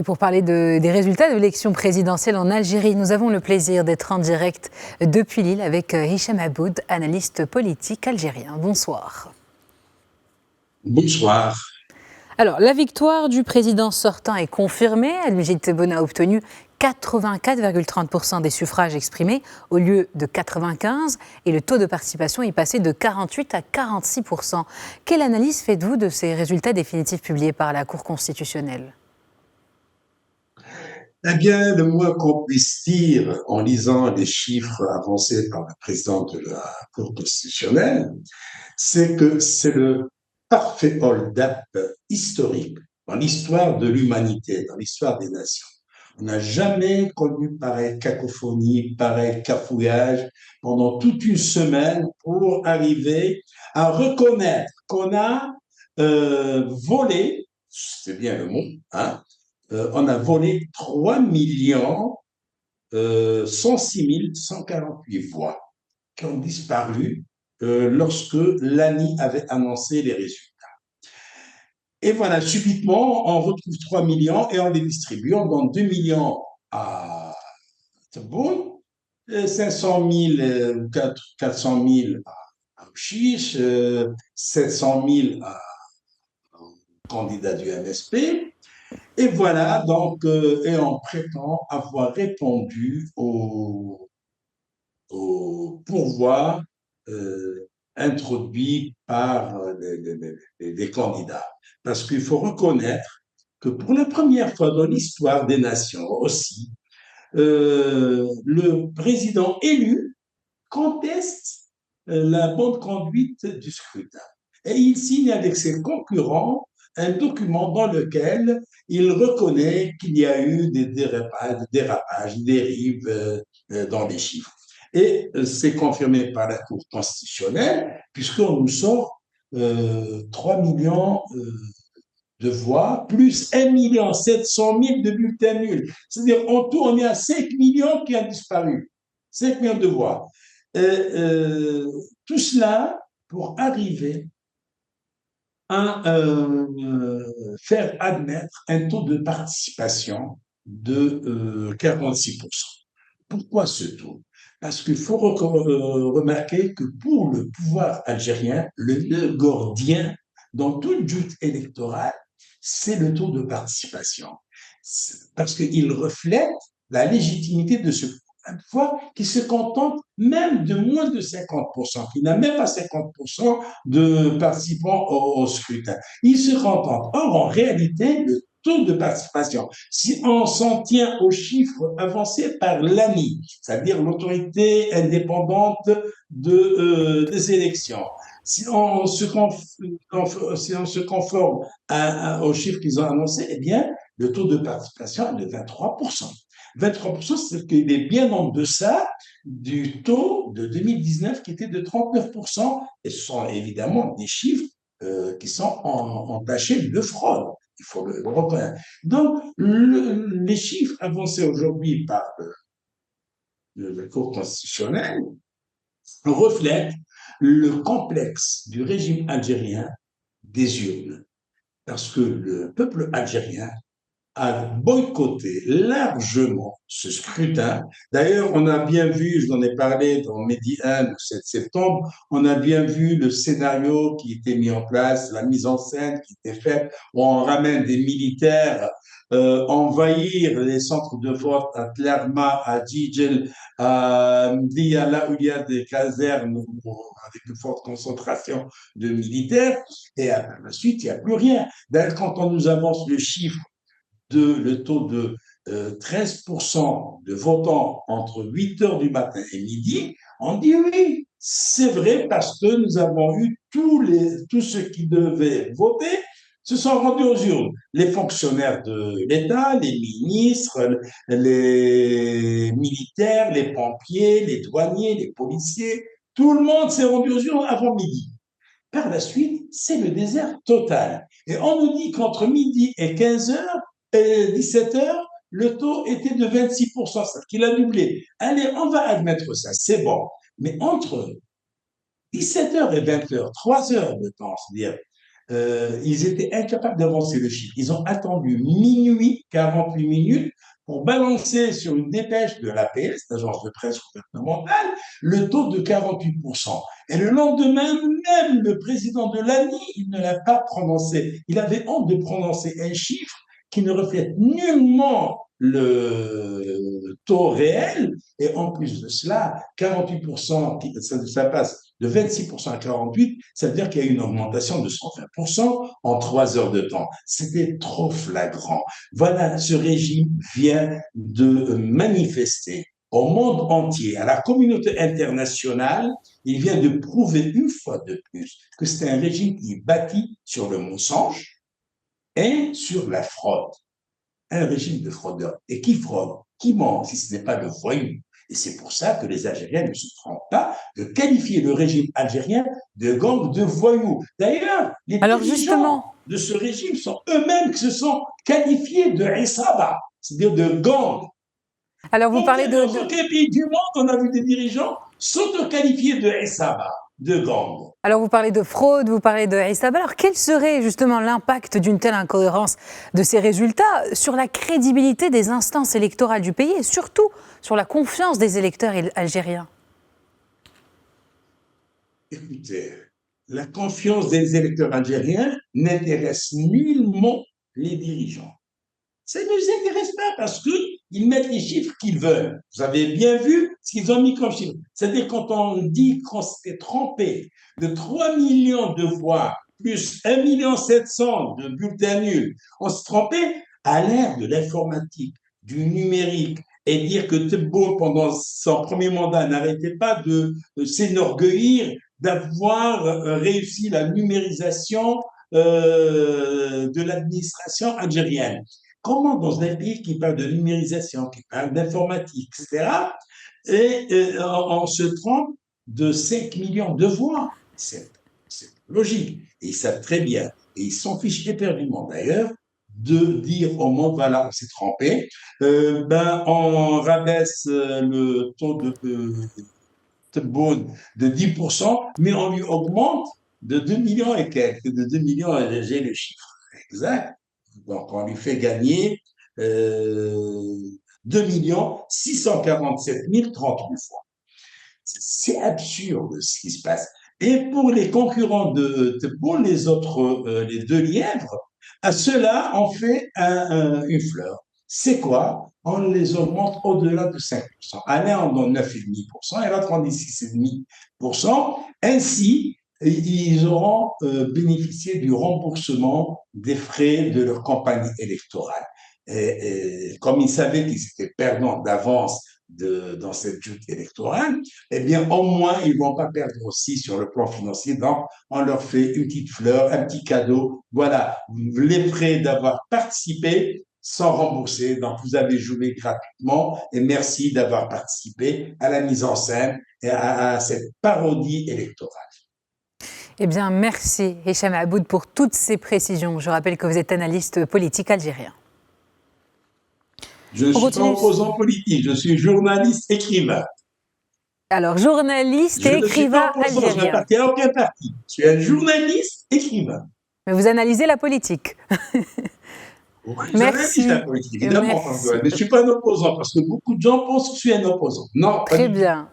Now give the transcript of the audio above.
Et pour parler des résultats de l'élection présidentielle en Algérie, nous avons le plaisir d'être en direct depuis Lille avec Hicham Aboud, analyste politique algérien. Bonsoir. Bonsoir. Alors, la victoire du président sortant est confirmée. Al-Mejid Tebboune a obtenu 84,30% des suffrages exprimés au lieu de 95% et le taux de participation est passé de 48 à 46%. Quelle analyse faites-vous de ces résultats définitifs publiés par la Cour constitutionnelle ? Eh bien, le moins qu'on puisse dire en lisant les chiffres avancés par le président de la Cour constitutionnelle, c'est que c'est le parfait hold-up historique dans l'histoire de l'humanité, dans l'histoire des nations. On n'a jamais connu pareille cacophonie, pareil cafouillage pendant toute une semaine pour arriver à reconnaître qu'on a volé, c'est bien le mot, hein, on a volé 3 106 148 voix qui ont disparu lorsque l'ANI avait annoncé les résultats. Et voilà, subitement, on retrouve 3 millions et on les distribue. On donne 2 millions à Tebboune, 500 000, 400 000 à Ouchiche, 700 000 au candidat du MSP. Et voilà, donc, et on prétend avoir répondu au pourvoi introduit par les candidats. Parce qu'il faut reconnaître que pour la première fois dans l'histoire des nations aussi, le président élu conteste la bonne conduite du scrutin. Et il signe avec ses concurrents un document dans lequel il reconnaît qu'il y a eu des dérapages, des dérives dans les chiffres. Et c'est confirmé par la Cour constitutionnelle, puisqu'on nous sort 3 millions de voix, plus 1 700 000 de bulletins nuls. C'est-à-dire, en tout, on est à 5 millions qui ont disparu. 5 millions de voix. Tout cela pour arriver à faire admettre un taux de participation de 46%. Pourquoi ce taux? Parce qu'il faut remarquer que pour le pouvoir algérien, le nœud gordien dans toute lutte électorale, c'est le taux de participation. Parce qu'il reflète la légitimité de ce pouvoir qui se contente même de moins de 50%, qui n'a même pas 50% de participants au scrutin. Il se contente. Or, en réalité, le taux de participation, si on s'en tient aux chiffres avancés par l'ANI, c'est-à-dire l'autorité indépendante des élections, si on se conforme aux chiffres qu'ils ont annoncés, eh bien, le taux de participation est de 23%. 23%, c'est qu'il est bien en deçà du taux de 2019 qui était de 39%. Et ce sont évidemment des chiffres qui sont entachés de fraude. Il faut le reconnaître. Donc, les chiffres avancés aujourd'hui par la Cour constitutionnelle reflètent le complexe du régime algérien des urnes. Parce que le peuple algérien a boycotté largement ce scrutin. D'ailleurs, on a bien vu, je vous en ai parlé dans Medi 1 le 7 septembre, on a bien vu le scénario qui était mis en place, la mise en scène qui était faite, où on ramène des militaires envahir les centres de vote à Tlerma, à Djidjel, à Mdia, là où il y a des casernes avec une forte concentration de militaires, et à la suite, il n'y a plus rien. D'ailleurs, quand on nous avance le chiffre le taux de 13% de votants entre 8 heures du matin et midi, on dit oui, c'est vrai parce que nous avons eu tous ceux qui devaient voter se sont rendus aux urnes. Les fonctionnaires de l'État, les ministres, les militaires, les pompiers, les douaniers, les policiers, tout le monde s'est rendu aux urnes avant midi. Par la suite, c'est le désert total. Et on nous dit qu'entre midi et 15 heures, 17 heures, le taux était de 26%, c'est-à-dire qu'il a doublé. Allez, on va admettre ça, c'est bon. Mais entre 17 heures et 20 heures, 3 heures de temps, c'est-à-dire ils étaient incapables d'avancer le chiffre. Ils ont attendu minuit, 48 minutes, pour balancer sur une dépêche de l'APS, l'agence de presse gouvernementale, le taux de 48%. Et le lendemain, même le président de l'ANI, il ne l'a pas prononcé. Il avait honte de prononcer un chiffre qui ne reflète nullement le taux réel. Et en plus de cela, 48%, ça passe de 26% à 48%, ça veut dire qu'il y a une augmentation de 120% en 3 heures de temps. C'était trop flagrant. Voilà, ce régime vient de manifester au monde entier, à la communauté internationale, il vient de prouver une fois de plus que c'est un régime qui est bâti sur le mensonge et sur la fraude. Un régime de fraudeurs. Et qui fraude? Qui ment si ce n'est pas le voyou? Et c'est pour ça que les Algériens ne se trompent pas de qualifier le régime algérien de gang de voyous. D'ailleurs, les dirigeants de ce régime sont eux-mêmes qui se sont qualifiés de Issaba, c'est-à-dire de gang. Alors vous parlez de... Dans aucun pays du monde, on a vu des dirigeants s'auto-qualifier de Issaba, de gang. Alors vous parlez de fraude, vous parlez de Issaba. Alors quel serait justement l'impact d'une telle incohérence de ces résultats sur la crédibilité des instances électorales du pays et surtout sur la confiance des électeurs algériens? Écoutez, la confiance des électeurs algériens n'intéresse nullement les dirigeants. Ça ne nous intéresse pas parce qu'ils mettent les chiffres qu'ils veulent. Vous avez bien vu ce qu'ils ont mis comme chiffre. C'est-à-dire quand on dit qu'on s'était trompé de 3 millions de voix plus 1,7 million de bulletins nuls, on s'est trompé à l'ère de l'informatique, du numérique, et dire que Tebboune, pendant son premier mandat, n'arrêtait pas de s'enorgueillir d'avoir réussi la numérisation de l'administration algérienne. Comment dans un pays qui parle de numérisation, qui parle d'informatique, etc., on se trompe de 5 millions de voix? C'est logique. Et ils savent très bien, et ils s'en fichent éperdument d'ailleurs, de dire au monde, voilà, on s'est trompé, on rabaisse le taux de Tebboune de 10%, mais on lui augmente de 2 millions et quelques, de 2 millions, j'ai le chiffre exact. Donc, on lui fait gagner 2 647 038 fois. C'est absurde ce qui se passe. Et pour les concurrents pour les autres, les deux lièvres, à cela, on fait une fleur. C'est quoi? On les augmente au-delà de 5%. À l'un, on donne 9,5% et l'autre, on dit 6,5%. Ainsi, ils auront bénéficié du remboursement des frais de leur campagne électorale. Et comme ils savaient qu'ils étaient perdants d'avance dans cette joute électorale, eh bien, au moins, ils ne vont pas perdre aussi sur le plan financier. Donc, on leur fait une petite fleur, un petit cadeau. Voilà, les frais d'avoir participé sont remboursés. Donc, vous avez joué gratuitement et merci d'avoir participé à la mise en scène et à cette parodie électorale. Eh bien, merci Hicham Aboud pour toutes ces précisions. Je rappelle que vous êtes analyste politique algérien. Je ne suis pas opposant politique, je suis journaliste, écrivain. Alors, journaliste et écrivain algérien. Je ne n'appartiens à aucun parti. Je suis un journaliste, écrivain. Mais vous analysez la politique. Oui, j'analyse la politique, évidemment. Mais je ne suis pas un opposant, parce que beaucoup de gens pensent que je suis un opposant. Non, très bien.